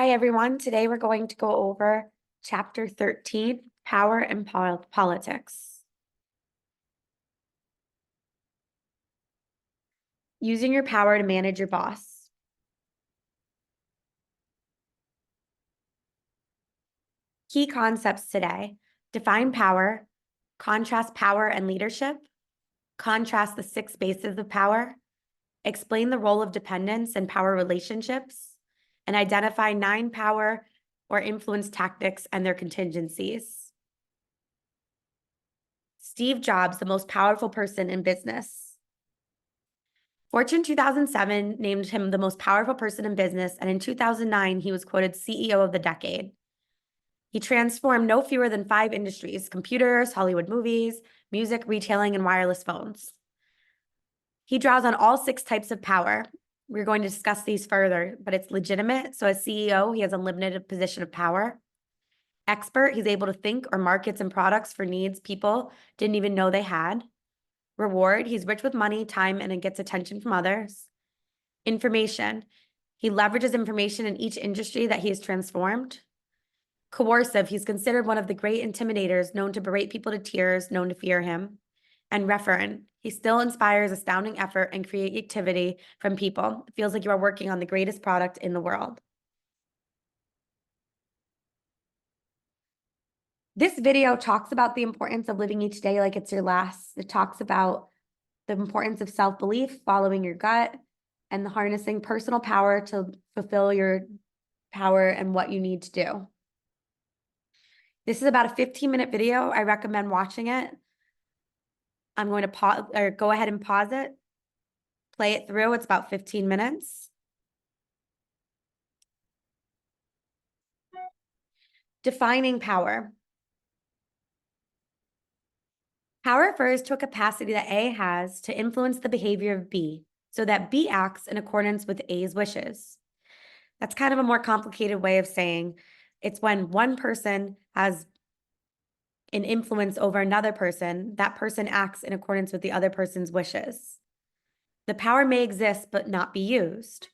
Hi, everyone. Today we're going to go over Chapter 13, Power and Politics. Using your power to manage your boss. Key concepts today: define power, contrast power and leadership, contrast the 6 bases of power, explain the role of dependence and power relationships, and identify 9 power or influence tactics and their contingencies. Steve Jobs, the most powerful person in business. Fortune 2007 named him the most powerful person in business, and in 2009, he was quoted CEO of the decade. He transformed no fewer than 5 industries: computers, Hollywood movies, music, retailing, and wireless phones. He draws on all 6 types of power. We're going to discuss these further, but it's legitimate. So as CEO, he has unlimited position of power. Expert, he's able to think or markets and products for needs people didn't even know they had. Reward, he's rich with money, time, and it gets attention from others. Information, he leverages information in each industry that he has transformed. Coercive, he's considered one of the great intimidators, known to berate people to tears, known to fear him. And referent, he still inspires astounding effort and creativity from people. It feels like you are working on the greatest product in the world. This video talks about the importance of living each day like it's your last. It talks about the importance of self-belief, following your gut, and the harnessing personal power to fulfill your power and what you need to do. This is about a 15-minute video. I recommend watching it. I'm going to go ahead and pause it, play it through. It's about 15 minutes. Defining power. Power refers to a capacity that A has to influence the behavior of B, so that B acts in accordance with A's wishes. That's kind of a more complicated way of saying it's when one person has an influence over another person, that person acts in accordance with the other person's wishes. The power may exist but not be used.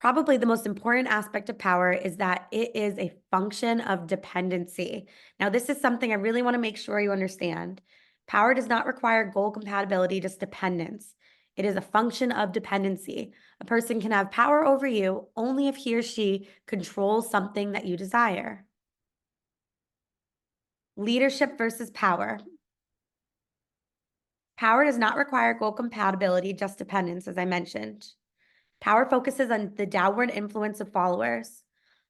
Probably the most important aspect of power is that it is a function of dependency. Now, this is something I really want to make sure you understand. Power does not require goal compatibility, just dependence. It is a function of dependency. A person can have power over you only if he or she controls something that you desire. Leadership versus power. Power does not require goal compatibility, just dependence, as I mentioned. Power focuses on the downward influence of followers.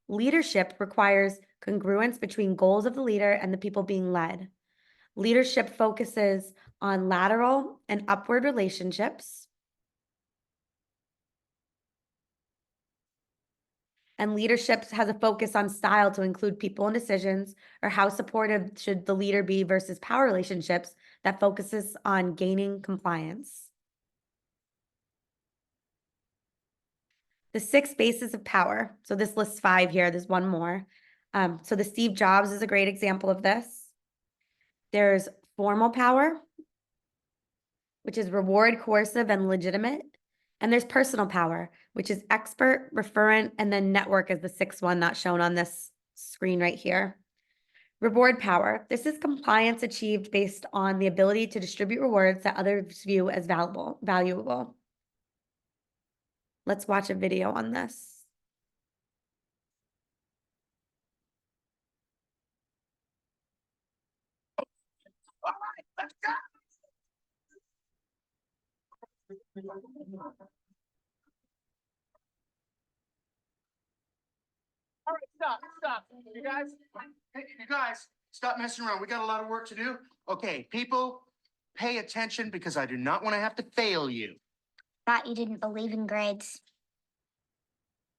Leadership requires congruence between goals of the leader and the people being led. Leadership focuses on lateral and upward relationships. And leadership has a focus on style to include people and decisions, or how supportive should the leader be, versus power relationships that focuses on gaining compliance. The 6 bases of power. So this lists 5 here. There's one more. So the Steve Jobs is a great example of this. There's formal power, which is reward, coercive, and legitimate. And there's personal power, which is expert, referent, and then network is the 6th one not shown on this screen right here. Reward power. This is compliance achieved based on the ability to distribute rewards that others view as valuable. Let's watch a video on this. All right, let's go. All right, stop. You guys, stop messing around. We got a lot of work to do. Okay, people, pay attention because I do not want to have to fail you. Thought you didn't believe in grades.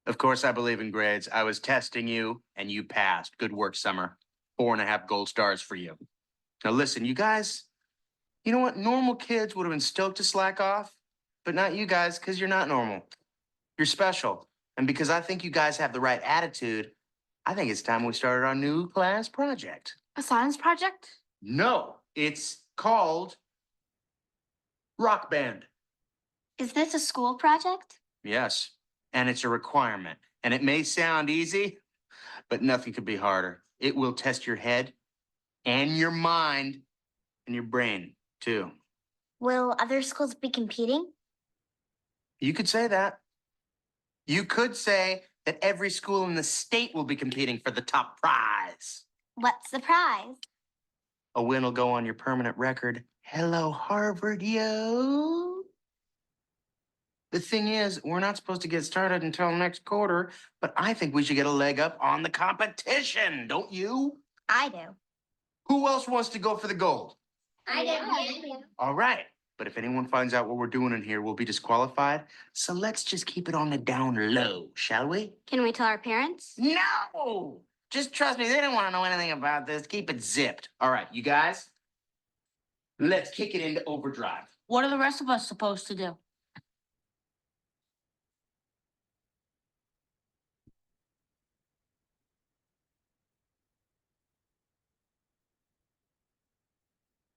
Of course, I believe in grades. I was testing you and you passed. Good work, Summer. 4.5 gold stars for you. Now listen, you guys, you know what? Normal kids would have been stoked to slack off, but not you guys, because you're not normal. You're special. And because I think you guys have the right attitude, I think it's time we started our new class project. A science project? No, it's called Rock Band. Is this a school project? Yes, and it's a requirement. And it may sound easy, but nothing could be harder. It will test your head and your mind and your brain, too. Will other schools be competing? You could say that. You could say that every school in the state will be competing for the top prize. What's the prize? A win will go on your permanent record. Hello, Harvard, yo. The thing is, we're not supposed to get started until next quarter, but I think we should get a leg up on the competition, don't you? I do. Who else wants to go for the gold? I do. All right. But if anyone finds out what we're doing in here, we'll be disqualified. So let's just keep it on the down low, shall we? Can we tell our parents? No! Just trust me, they don't want to know anything about this. Keep it zipped. All right, you guys, let's kick it into overdrive. What are the rest of us supposed to do?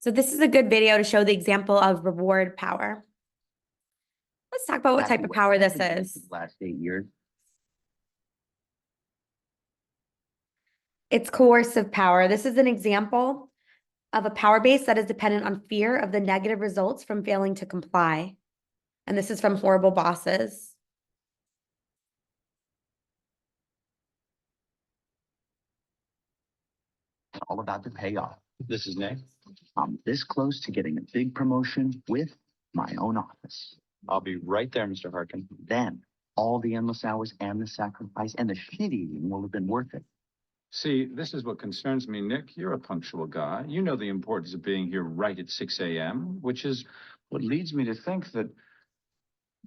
So this is a good video to show the example of reward power. Let's talk about what type of power this is. Last 8 years. It's coercive power. This is an example of a power base that is dependent on fear of the negative results from failing to comply. And this is from Horrible Bosses. All about the payoff. This is Nick. I'm this close to getting a big promotion with my own office. I'll be right there, Mr. Harkin. Then all the endless hours and the sacrifice and the shit eating will have been worth it. See, this is what concerns me, Nick. You're a punctual guy. You know the importance of being here right at 6 a.m., which is what leads me to think that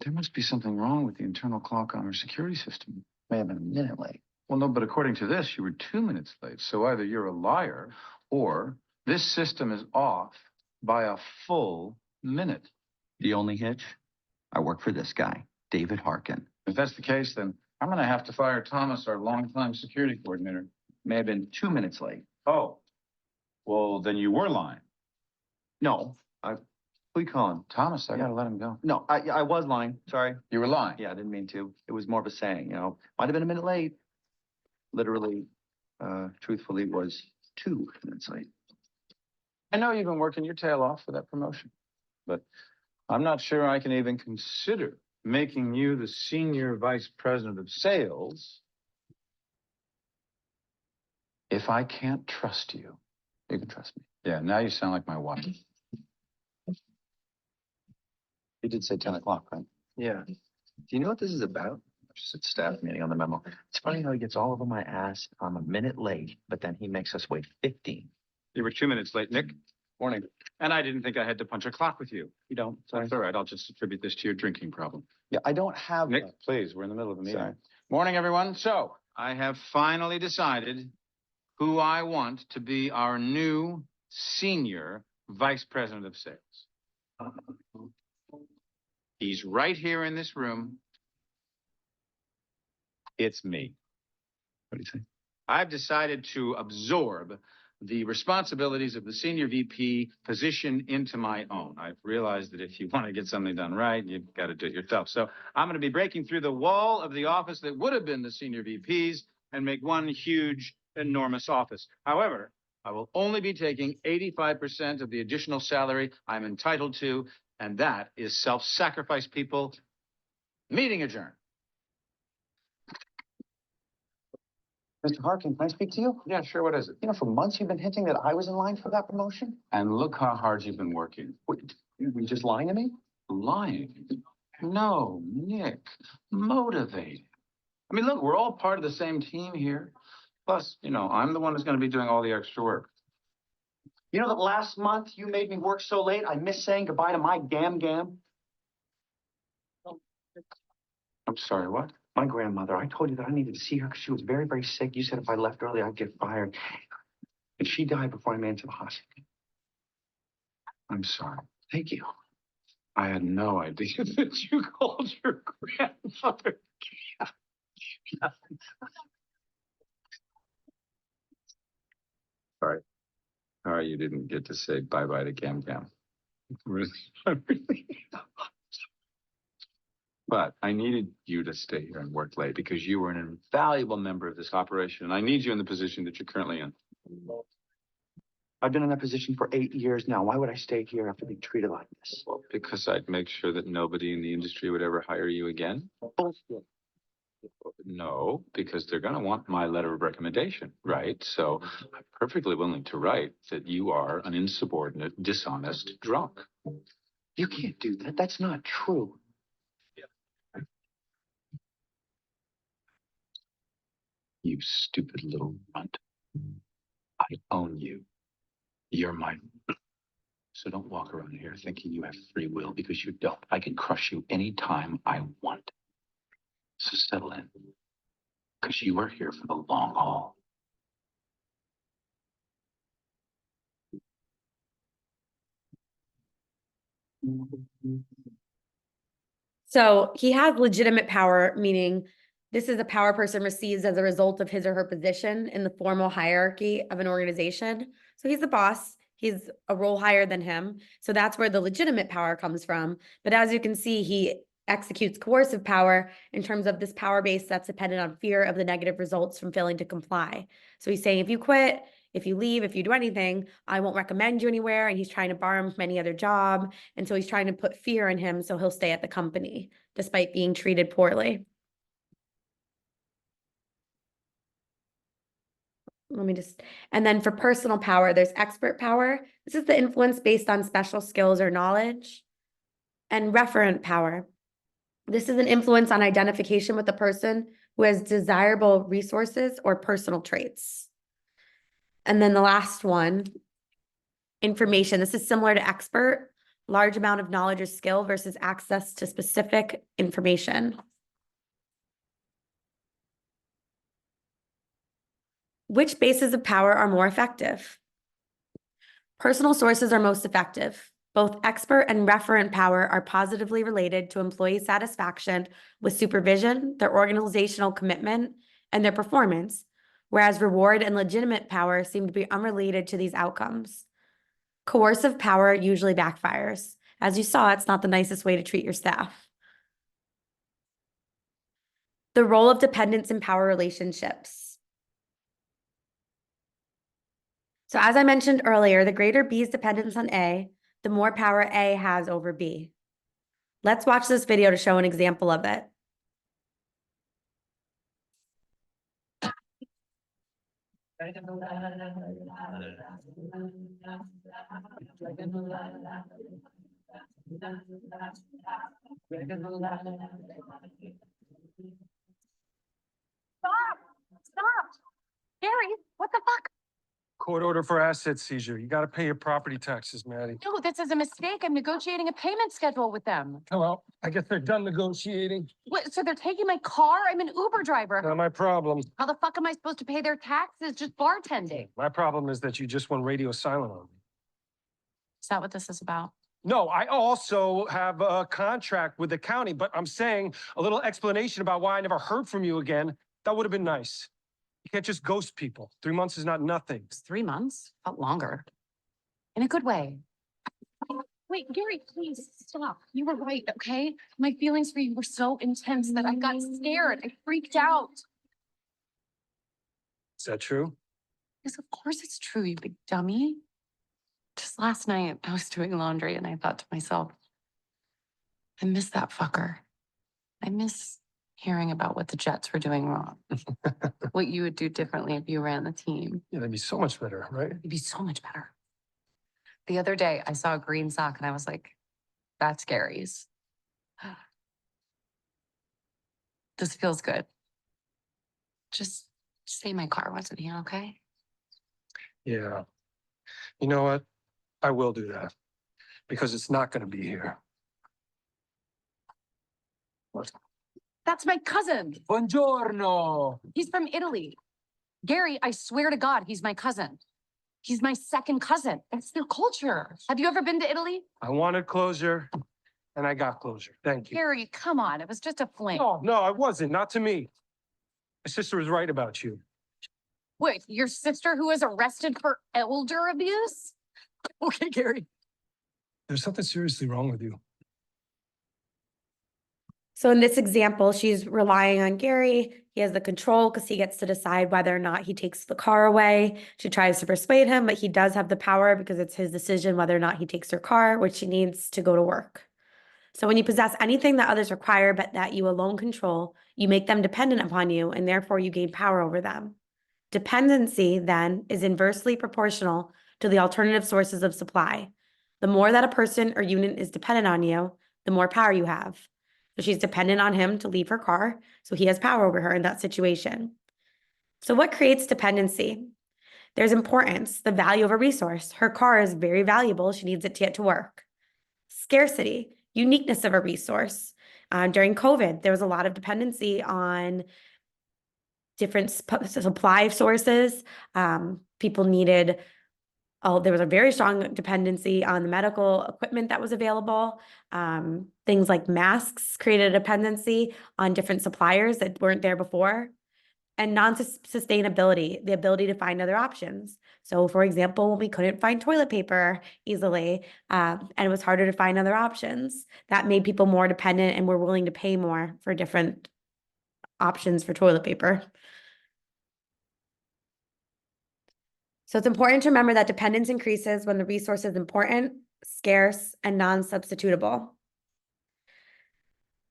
there must be something wrong with the internal clock on our security system. May have been a minute late. Well, no, but according to this, you were 2 minutes late. So either you're a liar or this system is off by a full minute. The only hitch? I work for this guy, David Harkin. If that's the case, then I'm going to have to fire Thomas, our longtime security coordinator. May have been 2 minutes late. Oh, well, then you were lying. No, who you calling? Thomas, I got to let him go. No, I was lying. Sorry. You were lying. Yeah, I didn't mean to. It was more of a saying, Might have been a minute late. Literally, truthfully, was 2 minutes late. I know you've been working your tail off for that promotion, but I'm not sure I can even consider making you the senior vice president of sales if I can't trust you. You can trust me. Yeah, now you sound like my wife. You did say 10 o'clock, right? Yeah. Do you know what this is about? Just at staff meeting on the memo. It's funny how he gets all over my ass if I'm a minute late, but then he makes us wait 15. You were 2 minutes late, Nick. Morning. And I didn't think I had to punch a clock with you. You don't. Sorry. That's all right. I'll just attribute this to your drinking problem. Yeah, I don't have. Nick, please, we're in the middle of a meeting. Sorry. Morning, everyone. So I have finally decided who I want to be our new senior vice president of sales. He's right here in this room. It's me. What do you think? I've decided to absorb the responsibilities of the senior VP position into my own. I've realized that if you want to get something done right, you've got to do it yourself. So I'm going to be breaking through the wall of the office that would have been the senior VP's and make one huge, enormous office. However, I will only be taking 85% of the additional salary I'm entitled to, and that is self-sacrifice, people. Meeting adjourned. Mr. Harkin, can I speak to you? Yeah, sure. What is it? For months you've been hinting that I was in line for that promotion. And look how hard you've been working. Were you just lying to me? Lying? No, Nick. Motivated. I mean, look, we're all part of the same team here. Plus, I'm the one who's going to be doing all the extra work. You know that last month you made me work so late, I missed saying goodbye to my gam. I'm sorry, what? My grandmother, I told you that I needed to see her because she was very, very sick. You said if I left early, I'd get fired. And she died before I made it to the hospital. I'm sorry. Thank you. I had no idea that you called your grandmother. Sorry, you didn't get to say bye-bye to Cam. Really? Really? But I needed you to stay here and work late because you were an invaluable member of this operation. And I need you in the position that you're currently in. I've been in that position for 8 years now. Why would I stay here after being treated like this? Well, because I'd make sure that nobody in the industry would ever hire you again. Bullshit. No, because they're gonna want my letter of recommendation, right? So I'm perfectly willing to write that you are an insubordinate, dishonest drunk. You can't do that. That's not true. You stupid little runt. I own you. You're mine. So don't walk around here thinking you have free will because you don't. I can crush you anytime I want. So settle in. Because you are here for the long haul. So he has legitimate power, meaning this is a power person receives as a result of his or her position in the formal hierarchy of an organization. So he's the boss. He's a role higher than him. So that's where the legitimate power comes from. But as you can see, he executes coercive power in terms of this power base that's dependent on fear of the negative results from failing to comply. So he's saying, if you quit, if you leave, if you do anything, I won't recommend you anywhere. And he's trying to bar him from any other job. And so he's trying to put fear in him so he'll stay at the company despite being treated poorly. And then for personal power, there's expert power. This is the influence based on special skills or knowledge. And referent power. This is an influence on identification with the person who has desirable resources or personal traits. And then the last one, information. This is similar to expert, large amount of knowledge or skill versus access to specific information. Which bases of power are more effective? Personal sources are most effective. Both expert and referent power are positively related to employee satisfaction with supervision, their organizational commitment, and their performance, whereas reward and legitimate power seem to be unrelated to these outcomes. Coercive power usually backfires. As you saw, it's not the nicest way to treat your staff. The role of dependence in power relationships. So as I mentioned earlier, the greater B's dependence on A, the more power A has over B. Let's watch this video to show an example of it. Stop! Gary, what the fuck? Court order for asset seizure. You gotta pay your property taxes, Maddie. No, this is a mistake. I'm negotiating a payment schedule with them. Oh, well, I guess they're done negotiating. What, so they're taking my car? I'm an Uber driver. Not my problem. How the fuck am I supposed to pay their taxes? Just bartending. My problem is that you just went radio silent on me. Is that what this is about? No, I also have a contract with the county, but I'm saying a little explanation about why I never heard from you again. That would have been nice. You can't just ghost people. 3 months is not nothing. It's 3 months, felt longer. In a good way. Wait, Gary, please stop. You were right, okay? My feelings for you were so intense that I got scared. I freaked out. Is that true? Yes, of course it's true, you big dummy. Just last night, I was doing laundry and I thought to myself, I miss that fucker. I miss hearing about what the Jets were doing wrong. What you would do differently if you ran the team. Yeah, that'd be so much better, right? It'd be so much better. The other day, I saw a green sock and I was like, that's Gary's. This feels good. Just say my car wasn't here, okay? Yeah. You know what? I will do that. Because it's not gonna be here. What? That's my cousin. Buongiorno. He's from Italy. Gary, I swear to God, he's my cousin. He's my second cousin. That's their culture. Have you ever been to Italy? I wanted closure, and I got closure. Thank you. Gary, come on. It was just a fling. No, I wasn't. Not to me. My sister was right about you. Wait, your sister who was arrested for elder abuse? Okay, Gary. There's something seriously wrong with you. So in this example, she's relying on Gary. He has the control because he gets to decide whether or not he takes the car away. She tries to persuade him, but he does have the power because it's his decision whether or not he takes her car, which she needs to go to work. So when you possess anything that others require but that you alone control, you make them dependent upon you, and therefore you gain power over them. Dependency, then, is inversely proportional to the alternative sources of supply. The more that a person or unit is dependent on you, the more power you have. So she's dependent on him to leave her car, so he has power over her in that situation. So what creates dependency? There's importance, the value of a resource. Her car is very valuable. She needs it to get to work. Scarcity, uniqueness of a resource. During COVID, there was a lot of dependency on different supply sources. People needed, there was a very strong dependency on the medical equipment that was available. Things like masks created a dependency on different suppliers that weren't there before. And non-sustainability, the ability to find other options. So for example, when we couldn't find toilet paper easily, and it was harder to find other options, that made people more dependent and were willing to pay more for different options for toilet paper. So it's important to remember that dependence increases when the resource is important, scarce, and non-substitutable.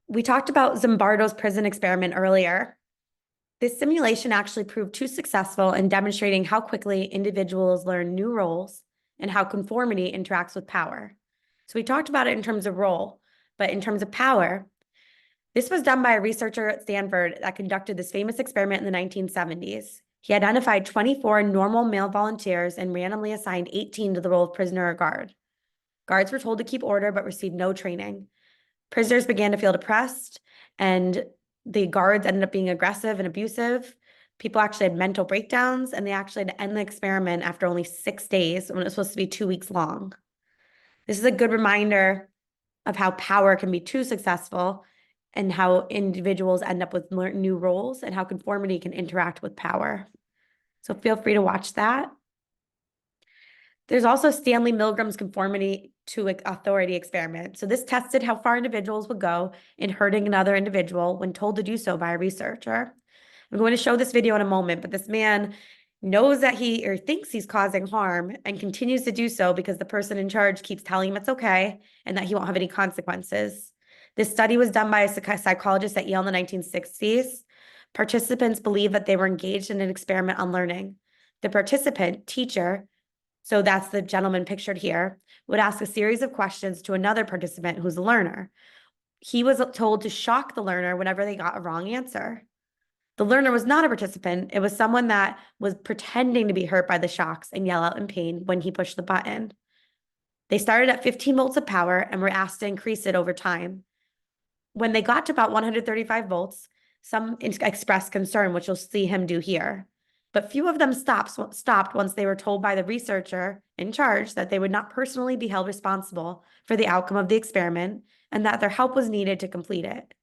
We talked about Zimbardo's prison experiment earlier. This simulation actually proved too successful in demonstrating how quickly individuals learn new roles and how conformity interacts with power. So we talked about it in terms of role, but in terms of power, this was done by a researcher at Stanford that conducted this famous experiment in the 1970s. He identified 24 normal male volunteers and randomly assigned 18 to the role of prisoner or guard. Guards were told to keep order but received no training. Prisoners began to feel depressed, and the guards ended up being aggressive and abusive. People actually had mental breakdowns, and they actually had to end the experiment after only 6 days when it was supposed to be 2 weeks long. This is a good reminder of how power can be too successful and how individuals end up with new roles and how conformity can interact with power. So feel free to watch that. There's also Stanley Milgram's conformity to authority experiment. So this tested how far individuals would go in hurting another individual when told to do so by a researcher. I'm going to show this video in a moment, but this man knows that he or thinks he's causing harm and continues to do so because the person in charge keeps telling him it's okay and that he won't have any consequences. This study was done by a psychologist at Yale in the 1960s. Participants believed that they were engaged in an experiment on learning. The participant, teacher, so that's the gentleman pictured here, would ask a series of questions to another participant who's a learner. He was told to shock the learner whenever they got a wrong answer. The learner was not a participant. It was someone that was pretending to be hurt by the shocks and yell out in pain when he pushed the button. They started at 15 volts of power and were asked to increase it over time. When they got to about 135 volts, some expressed concern, which you'll see him do here. But few of them stopped once they were told by the researcher in charge that they would not personally be held responsible for the outcome of the experiment and that their help was needed to complete it.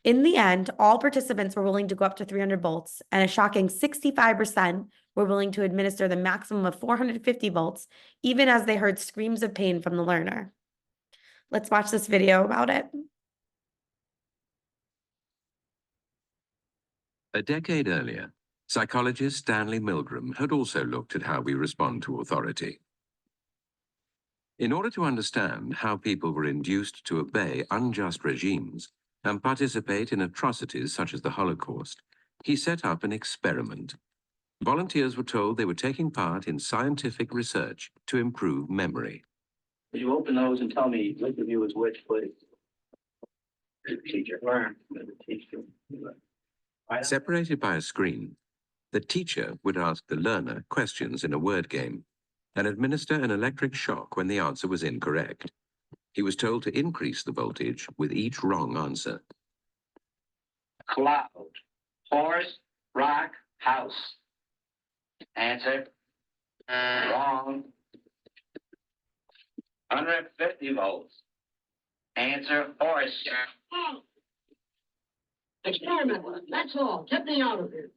In the end, all participants were willing to go up to 300 volts, and a shocking 65% were willing to administer the maximum of 450 volts, even as they heard screams of pain from the learner. Let's watch this video about it. A decade earlier, psychologist Stanley Milgram had also looked at how we respond to authority. In order to understand how people were induced to obey unjust regimes and participate in atrocities such as the Holocaust, he set up an experiment. Volunteers were told they were taking part in scientific research to improve memory. Would you open those and tell me which of you is which, please? Teacher. Teacher. Separated by a screen, the teacher would ask the learner questions in a word game and administer an electric shock when the answer was incorrect. He was told to increase the voltage with each wrong answer. Cloud. Horse. Rock. House. Answer. Wrong. 150 volts. Answer. Horse. Experiment, that's all. Get me out of here.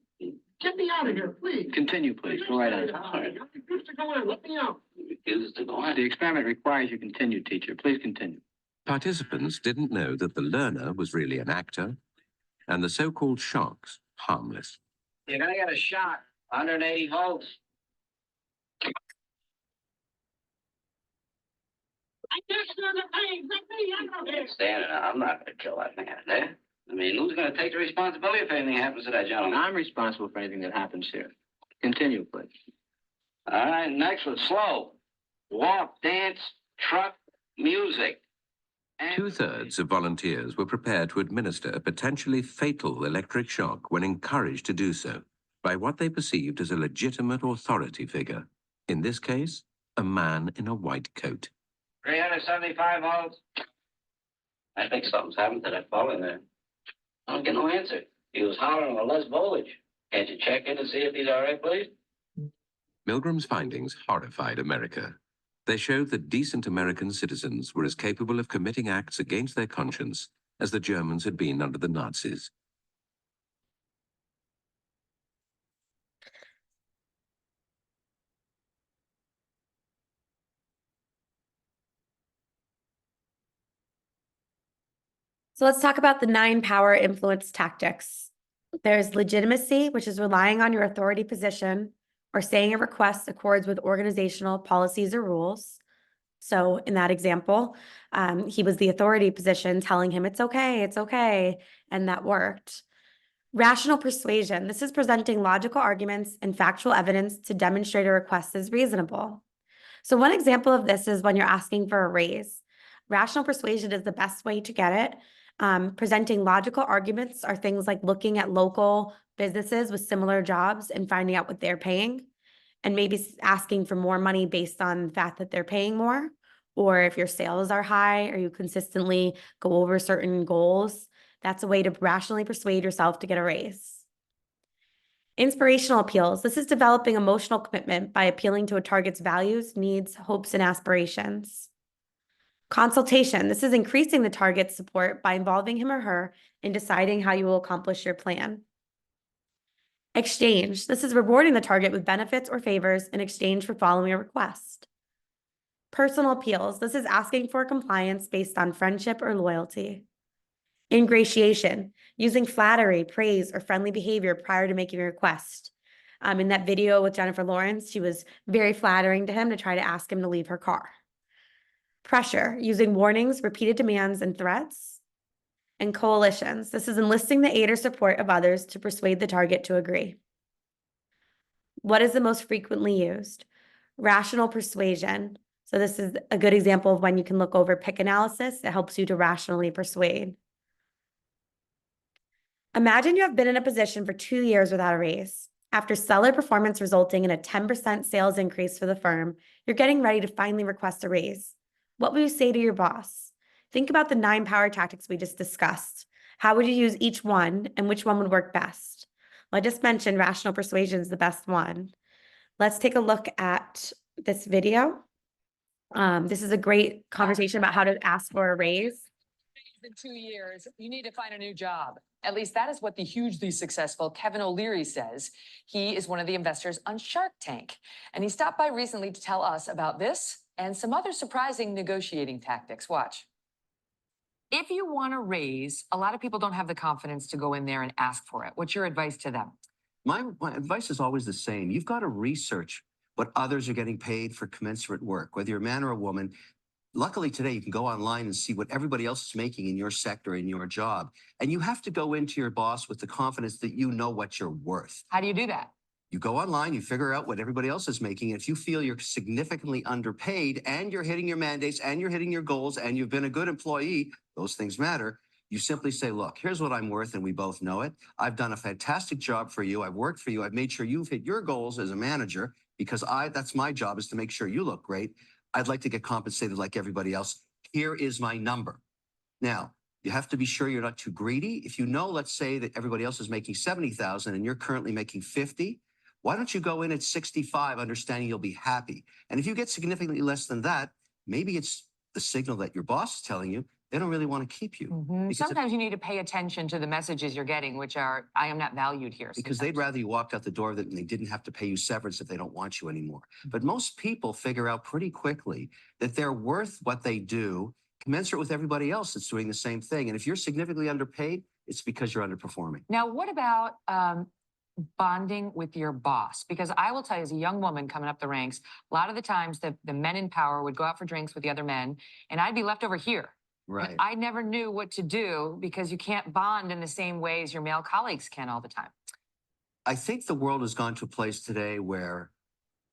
Get me out of here, please. Continue, please. Go right ahead. I refuse to go in. Let me out. The experiment requires you continue, teacher. Please continue. Participants didn't know that the learner was really an actor and the so-called sharks harmless. You're gonna get a shock, 180 volts. I guess you're the pain. Let me out of here. Standing, I'm not gonna kill that man there. I mean, who's gonna take the responsibility if anything happens to that gentleman? I'm responsible for anything that happens here. Continue, please. All right, next one, slow. Walk, dance, truck, music. And- 2/3 of volunteers were prepared to administer a potentially fatal electric shock when encouraged to do so by what they perceived as a legitimate authority figure. In this case, a man in a white coat. 375 volts. I think something's happened to that fellow in there. I don't get no answer. He was hollering on less voltage. Can't you check in and see if he's all right, please? Milgram's findings horrified America. They showed that decent American citizens were as capable of committing acts against their conscience as the Germans had been under the Nazis. So let's talk about the 9 power influence tactics. There's legitimacy, which is relying on your authority position or saying a request accords with organizational policies or rules. So in that example, he was the authority position telling him it's okay, and that worked. Rational persuasion. This is presenting logical arguments and factual evidence to demonstrate a request is reasonable. So one example of this is when you're asking for a raise. Rational persuasion is the best way to get it. Presenting logical arguments are things like looking at local businesses with similar jobs and finding out what they're paying, and maybe asking for more money based on the fact that they're paying more, or if your sales are high or you consistently go over certain goals. That's a way to rationally persuade yourself to get a raise. Inspirational appeals. This is developing emotional commitment by appealing to a target's values, needs, hopes, and aspirations. Consultation. This is increasing the target's support by involving him or her in deciding how you will accomplish your plan. Exchange. This is rewarding the target with benefits or favors in exchange for following a request. Personal appeals. This is asking for compliance based on friendship or loyalty. Ingratiation. Using flattery, praise, or friendly behavior prior to making a request. In that video with Jennifer Lawrence, she was very flattering to him to try to ask him to leave her car. Pressure, using warnings, repeated demands, and threats. And coalitions. This is enlisting the aid or support of others to persuade the target to agree. What is the most frequently used? Rational persuasion. So this is a good example of when you can look over PIC analysis. It helps you to rationally persuade. Imagine you have been in a position for 2 years without a raise. After stellar performance resulting in a 10% sales increase for the firm, you're getting ready to finally request a raise. What will you say to your boss? Think about the 9 power tactics we just discussed. How would you use each one, and which one would work best? Well, I just mentioned rational persuasion is the best one. Let's take a look at this video. This is a great conversation about how to ask for a raise. In 2 years, you need to find a new job. At least that is what the hugely successful Kevin O'Leary says. He is one of the investors on Shark Tank. And he stopped by recently to tell us about this and some other surprising negotiating tactics. Watch. If you want a raise, a lot of people don't have the confidence to go in there and ask for it. What's your advice to them? My advice is always the same. You've got to research what others are getting paid for commensurate work, whether you're a man or a woman. Luckily today, you can go online and see what everybody else is making in your sector, in your job. And you have to go into your boss with the confidence that you know what you're worth. How do you do that? You go online, you figure out what everybody else is making. And if you feel you're significantly underpaid and you're hitting your mandates and you're hitting your goals and you've been a good employee, those things matter. You simply say, look, here's what I'm worth, and we both know it. I've done a fantastic job for you. I've worked for you. I've made sure you've hit your goals as a manager because that's my job, is to make sure you look great. I'd like to get compensated like everybody else. Here is my number. Now, you have to be sure you're not too greedy. If you know, let's say that everybody else is making 70,000 and you're currently making 50, why don't you go in at 65, understanding you'll be happy? And if you get significantly less than that, maybe it's the signal that your boss is telling you they don't really want to keep you. Because Sometimes you need to pay attention to the messages you're getting, which are, I am not valued here. Because they'd rather you walked out the door and they didn't have to pay you severance if they don't want you anymore. But most people figure out pretty quickly that they're worth what they do commensurate with everybody else that's doing the same thing. And if you're significantly underpaid, it's because you're underperforming. Now, what about bonding with your boss? Because I will tell you, as a young woman coming up the ranks, a lot of the times the men in power would go out for drinks with the other men, and I'd be left over here. Right. I never knew what to do because you can't bond in the same way as your male colleagues can all the time. I think the world has gone to a place today where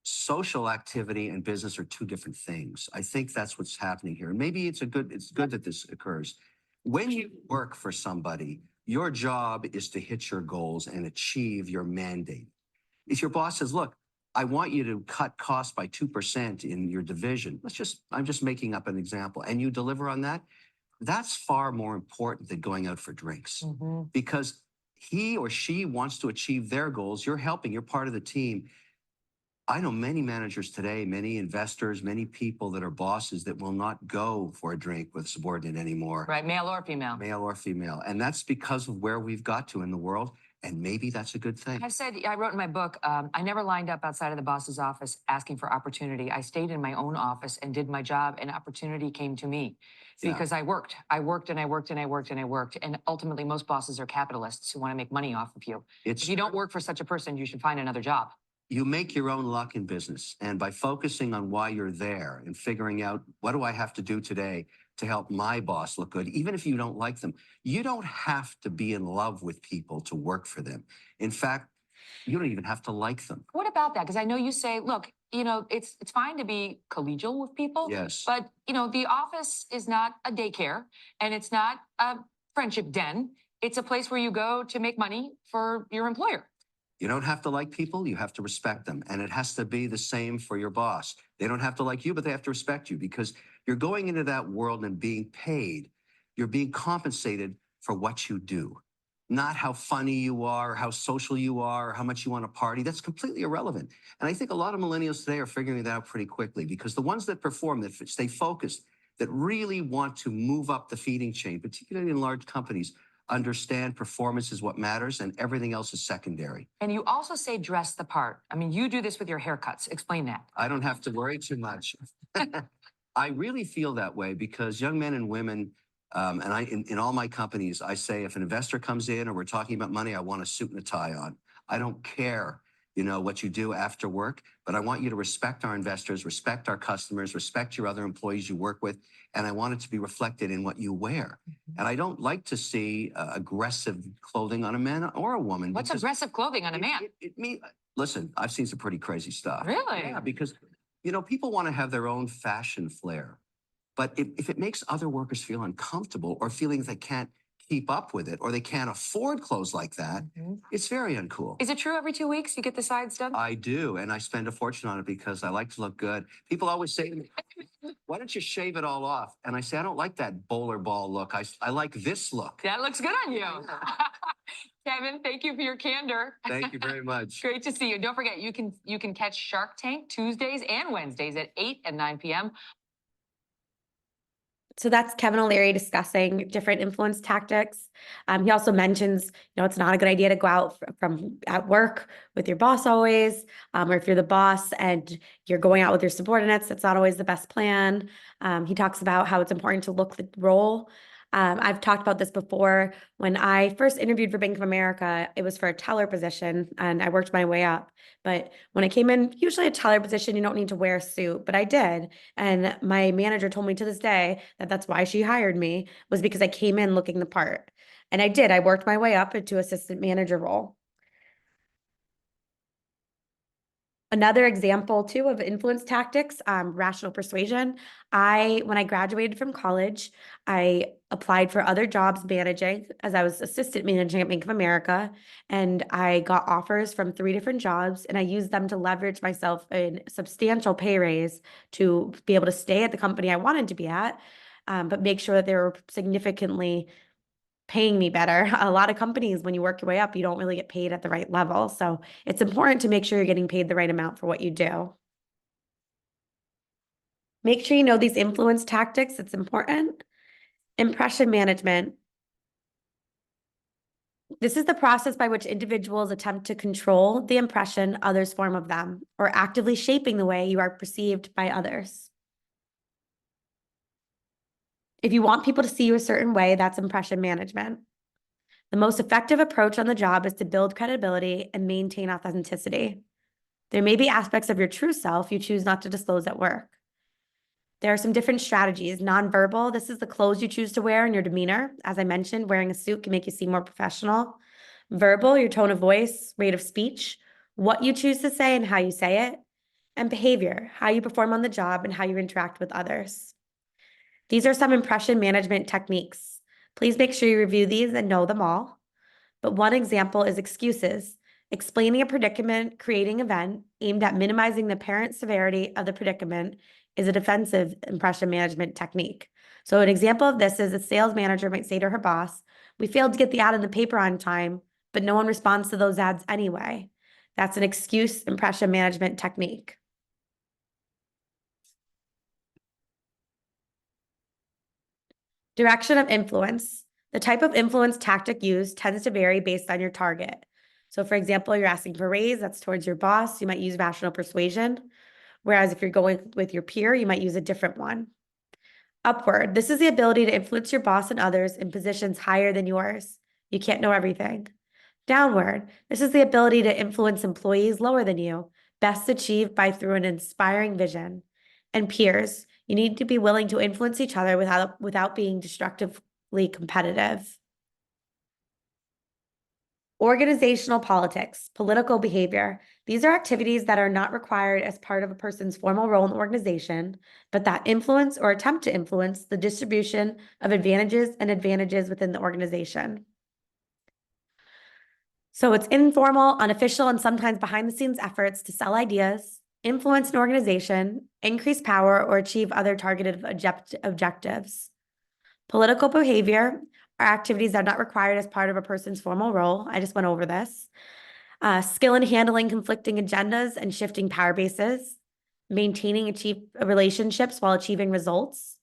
social activity and business are two different things. I think that's what's happening here. And maybe it's good that this occurs. When you work for somebody, your job is to hit your goals and achieve your mandate. If your boss says, look, I want you to cut costs by 2% in your division, I'm just making up an example, and you deliver on that, that's far more important than going out for drinks. Because he or she wants to achieve their goals. You're helping, you're part of the team. I know many managers today, many investors, many people that are bosses that will not go for a drink with a subordinate anymore. Right, male or female. Male or female. And that's because of where we've got to in the world. And maybe that's a good thing. I wrote in my book, I never lined up outside of the boss's office asking for opportunity. I stayed in my own office and did my job, and opportunity came to me because I worked. I worked and I worked and I worked and I worked. And ultimately, most bosses are capitalists who want to make money off of you. If you don't work for such a person, you should find another job. You make your own luck in business. And by focusing on why you're there and figuring out, what do I have to do today to help my boss look good, even if you don't like them, you don't have to be in love with people to work for them. In fact, you don't even have to like them. What about that? Because I know you say, look, it's fine to be collegial with people. Yes. But, the office is not a daycare, and it's not a friendship den. It's a place where you go to make money for your employer. You don't have to like people, you have to respect them. And it has to be the same for your boss. They don't have to like you, but they have to respect you, because you're going into that world and being paid. You're being compensated for what you do, not how funny you are, or how social you are, or how much you want to party. That's completely irrelevant. And I think a lot of millennials today are figuring that out pretty quickly, because the ones that perform, that stay focused, that really want to move up the feeding chain, particularly in large companies, understand performance is what matters and everything else is secondary. And you also say dress the part. I mean, you do this with your haircuts. Explain that. I don't have to worry too much. I really feel that way because young men and women, in all my companies, I say if an investor comes in or we're talking about money, I want a suit and a tie on. I don't care, what you do after work, but I want you to respect our investors, respect our customers, respect your other employees you work with, and I want it to be reflected in what you wear. And I don't like to see aggressive clothing on a man or a woman. What's aggressive clothing on a man? Listen, I've seen some pretty crazy stuff. Really? Yeah, because, people want to have their own fashion flair. But if it makes other workers feel uncomfortable or feeling they can't keep up with it or they can't afford clothes like that, it's very uncool. Is it true every 2 weeks you get the sides done? I do, and I spend a fortune on it because I like to look good. People always say to me, why don't you shave it all off? And I say, I don't like that bowler ball look. I like this look. That looks good on you. Kevin, thank you for your candor. Thank you very much. Great to see you. Don't forget, you can catch Shark Tank Tuesdays and Wednesdays at 8 and 9 p.m. So that's Kevin O'Leary discussing different influence tactics. He also mentions, it's not a good idea to go out from at work with your boss always, or if you're the boss and you're going out with your subordinates, that's not always the best plan. He talks about how it's important to look the role. I've talked about this before. When I first interviewed for Bank of America, it was for a teller position and I worked my way up. But when I came in, usually a teller position, you don't need to wear a suit, but I did. And my manager told me to this day that that's why she hired me, was because I came in looking the part. And I did. I worked my way up into assistant manager role. Another example too of influence tactics, rational persuasion. When I graduated from college, I applied for other jobs managing as I was assistant managing at Bank of America. And I got offers from 3 different jobs and I used them to leverage myself in a substantial pay raise to be able to stay at the company I wanted to be at, but make sure that they were significantly paying me better. A lot of companies, when you work your way up, you don't really get paid at the right level. So it's important to make sure you're getting paid the right amount for what you do. Make sure you know these influence tactics. It's important. Impression management. This is the process by which individuals attempt to control the impression others form of them, or actively shaping the way you are perceived by others. If you want people to see you a certain way, that's impression management. The most effective approach on the job is to build credibility and maintain authenticity. There may be aspects of your true self you choose not to disclose at work. There are some different strategies. Nonverbal, this is the clothes you choose to wear and your demeanor. As I mentioned, wearing a suit can make you seem more professional. Verbal, your tone of voice, rate of speech, what you choose to say and how you say it. And behavior, how you perform on the job and how you interact with others. These are some impression management techniques. Please make sure you review these and know them all. But one example is excuses, explaining a predicament, creating an event aimed at minimizing the apparent severity of the predicament is a defensive impression management technique. So an example of this is a sales manager might say to her boss, "We failed to get the ad in the paper on time, but no one responds to those ads anyway." That's an excuse impression management technique. Direction of influence. The type of influence tactic used tends to vary based on your target. So for example, you're asking for a raise, that's towards your boss, you might use rational persuasion. Whereas if you're going with your peer, you might use a different one. Upward, this is the ability to influence your boss and others in positions higher than yours. You can't know everything. Downward, this is the ability to influence employees lower than you, best achieved through an inspiring vision. And peers, you need to be willing to influence each other without being destructively competitive. Organizational politics, political behavior. These are activities that are not required as part of a person's formal role in the organization, but that influence or attempt to influence the distribution of advantages within the organization. So it's informal, unofficial, and sometimes behind the scenes efforts to sell ideas, influence an organization, increase power, or achieve other targeted objectives. Political behavior are activities that are not required as part of a person's formal role. I just went over this. Skill in handling conflicting agendas and shifting power bases, maintaining relationships while achieving results.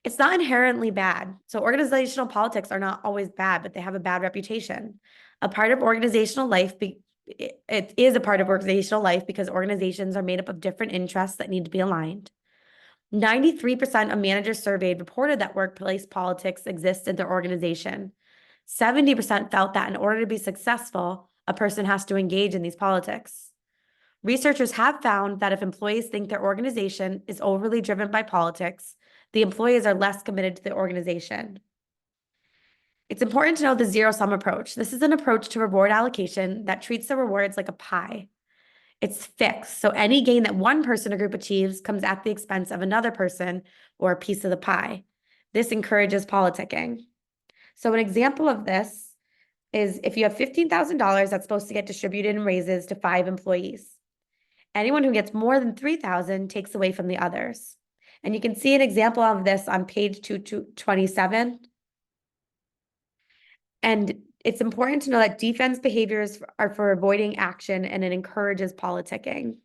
It's not inherently bad. So organizational politics are not always bad, but they have a bad reputation. A part of organizational life, it is a part of organizational life because organizations are made up of different interests that need to be aligned. 93% of managers surveyed reported that workplace politics exist in their organization. 70% felt that in order to be successful, a person has to engage in these politics. Researchers have found that if employees think their organization is overly driven by politics, the employees are less committed to the organization. It's important to know the zero-sum approach. This is an approach to reward allocation that treats the rewards like a pie. It's fixed, so any gain that one person or group achieves comes at the expense of another person or a piece of the pie. This encourages politicking. So an example of this is if you have $15,000 that's supposed to get distributed in raises to 5 employees. Anyone who gets more than $3,000 takes away from the others. And you can see an example of this on page 227. And it's important to know that defense behaviors are for avoiding action and it encourages politicking.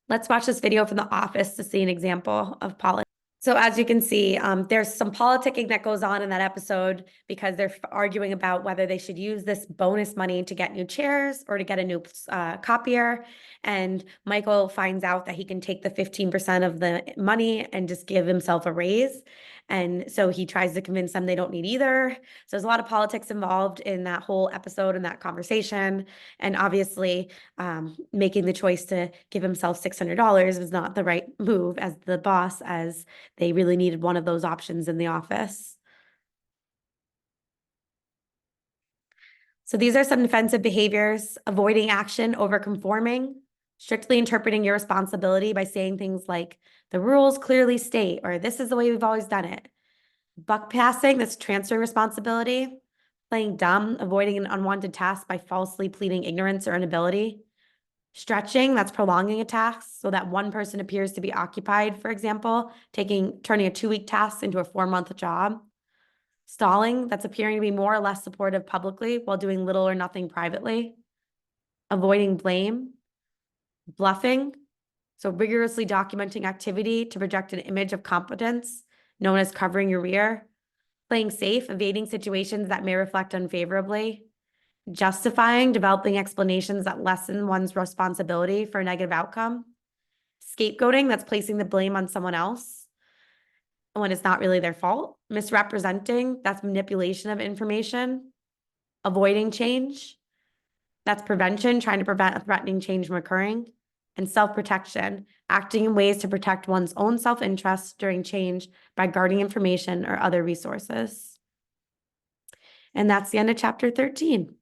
Let's watch this video from The Office to see an example of politics. So as you can see, there's some politicking that goes on in that episode because they're arguing about whether they should use this bonus money to get new chairs or to get a new copier. And Michael finds out that he can take the 15% of the money and just give himself a raise. And so he tries to convince them they don't need either. So there's a lot of politics involved in that whole episode and that conversation. And obviously, making the choice to give himself $600 was not the right move as the boss, as they really needed one of those options in the office. So these are some defensive behaviors: avoiding action over conforming, strictly interpreting your responsibility by saying things like, "The rules clearly state," or "This is the way we've always done it." Buck passing, that's transferring responsibility. Playing dumb, avoiding an unwanted task by falsely pleading ignorance or inability. Stretching, that's prolonging a task so that one person appears to be occupied, for example, turning a 2-week task into a 4-month job. Stalling, that's appearing to be more or less supportive publicly while doing little or nothing privately. Avoiding blame. Bluffing, so rigorously documenting activity to project an image of competence, known as covering your rear. Playing safe, evading situations that may reflect unfavorably. Justifying, developing explanations that lessen one's responsibility for a negative outcome. Scapegoating, that's placing the blame on someone else. when it's not really their fault. Misrepresenting, that's manipulation of information. Avoiding change, that's prevention, trying to prevent a threatening change from occurring. And self-protection, acting in ways to protect one's own self-interest during change by guarding information or other resources. And that's the end of chapter 13.